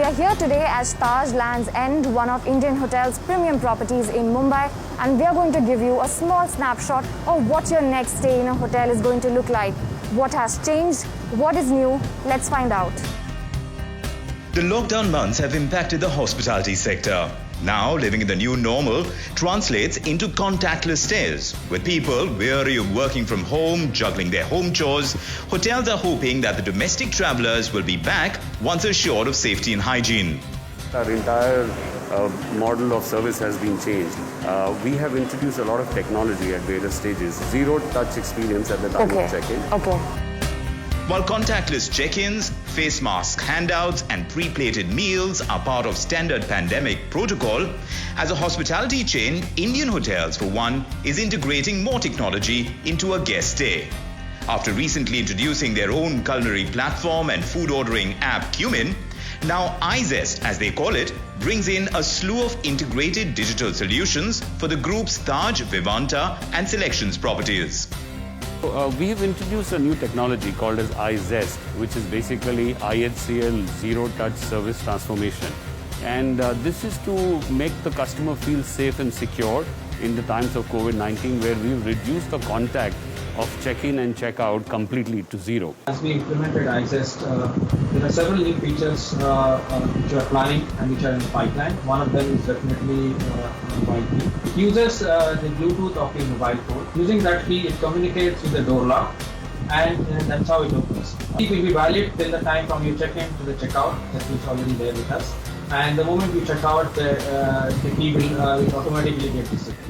We are here today as Taj Lands End, one of Indian Hotel's premium properties in Mumbai, and we are going to give you a small snapshot of what your next stay in a hotel is going to look like. What has changed? What is new? Let's find out. The lockdown months have impacted the hospitality sector. Now, living in the new normal translates into contactless stays. With people weary of working from home, juggling their home chores, hotels are hoping that the domestic travelers will be back once assured of safety and hygiene. Our entire model of service has been changed. We have introduced a lot of technology at various stages. Zero-touch experience at the time of check-in. While contactless check-ins, face mask handouts and pre-plated meals are part of standard pandemic protocol, as a hospitality chain, Indian Hotels, for one, is integrating more technology into a guest stay. After recently introducing their own culinary platform and food ordering app Qmin, now iZest, as they call it, brings in a slew of integrated digital solutions for the group's Taj, Vivanta and Selections properties. We've introduced a new technology called as iZest, which is basically IHCL zero-touch service transformation. And this is to make the customer feel safe and secure in the times of COVID-19, where we've reduced the contact of check-in and check-out completely to zero. As we implemented iZest, there are several new features which are planning and which are in the pipeline. One of them is definitely mobile key. It uses the Bluetooth of your mobile phone. Using that key, it communicates with the door lock, and that's how it opens. It will be valid till the time from you check-in to the check-out. That is already there with us. And the moment you check out, the key will automatically get distributed.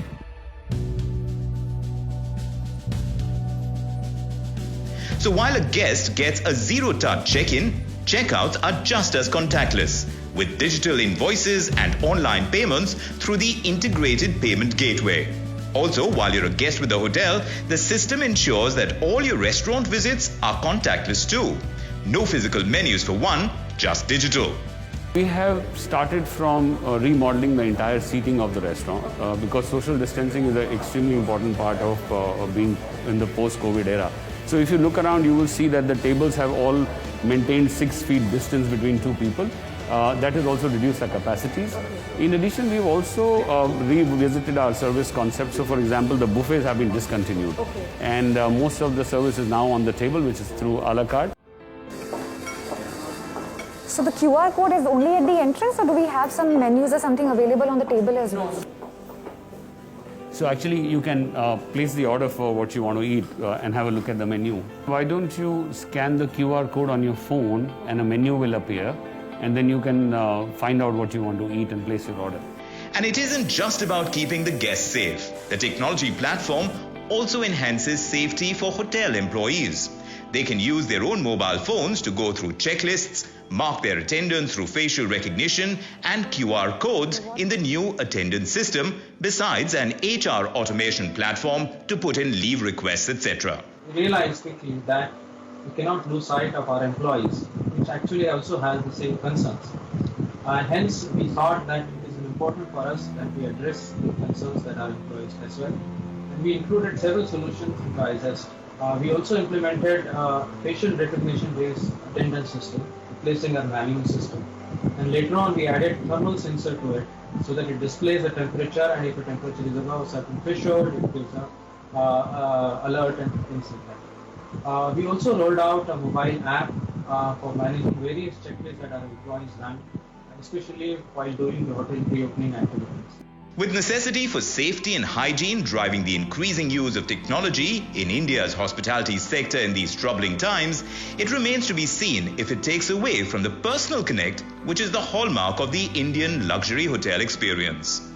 So while a guest gets a zero-touch check-in, checkouts are just as contactless, with digital invoices and online payments through the integrated payment gateway. Also, while you're a guest with the hotel, the system ensures that all your restaurant visits are contactless too. No physical menus for one, just digital. We have started from remodeling the entire seating of the restaurant because social distancing is an extremely important part of being in the post-COVID era. So if you look around, you will see that the tables have all maintained 6 feet distance between two people. That has also reduced our capacities. In addition, we've also revisited our service concept. So for example, the buffets have been discontinued. And most of the service is now on the table, which is through a la carte. So the QR code is only at the entrance, or do we have some menus or something available on the table as well? So actually, you can place the order for what you want to eat and have a look at the menu. Why don't you scan the QR code on your phone and a menu will appear, and then you can find out what you want to eat and place your order. And it isn't just about keeping the guests safe. The technology platform also enhances safety for hotel employees. They can use their own mobile phones to go through checklists, mark their attendance through facial recognition and QR codes in the new attendance system, besides an HR automation platform to put in leave requests, etc. We realized quickly that we cannot lose sight of our employees, which actually also has the same concerns. And hence, we thought that it is important for us that we address the concerns that our employees as well. And we included several solutions in iZest. We also implemented a facial recognition-based attendance system, replacing our manual system. And later on, we added thermal sensor to it so that it displays the temperature, and if the temperature is above a certain threshold, it gives an alert and things like that. We also rolled out a mobile app for managing various checklists that our employees run, especially while doing the hotel reopening activities. With necessity for safety and hygiene driving the increasing use of technology in India's hospitality sector in these troubling times, it remains to be seen if it takes away from the personal connect, which is the hallmark of the Indian luxury hotel experience.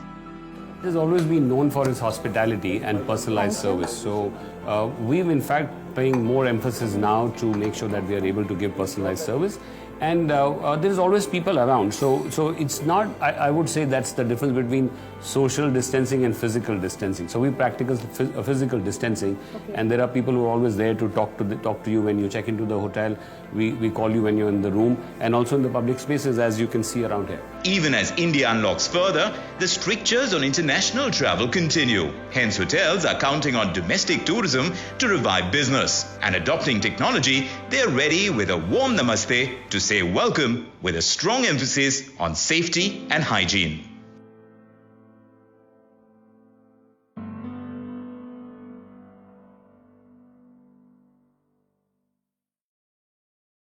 It has always been known for its hospitality and personalized service. So we've in fact paying more emphasis now to make sure that we are able to give personalized service. And there's always people around. So it's not, I would say that's the difference between social distancing and physical distancing. So we practice physical distancing, and there are people who are always there to talk to you when you check into the hotel. We call you when you're in the room, and also in the public spaces, as you can see around here. Even as India unlocks further, the strictures on international travel continue. Hence, hotels are counting on domestic tourism to revive business. And adopting technology, they are ready with a warm namaste to say welcome with a strong emphasis on safety and hygiene.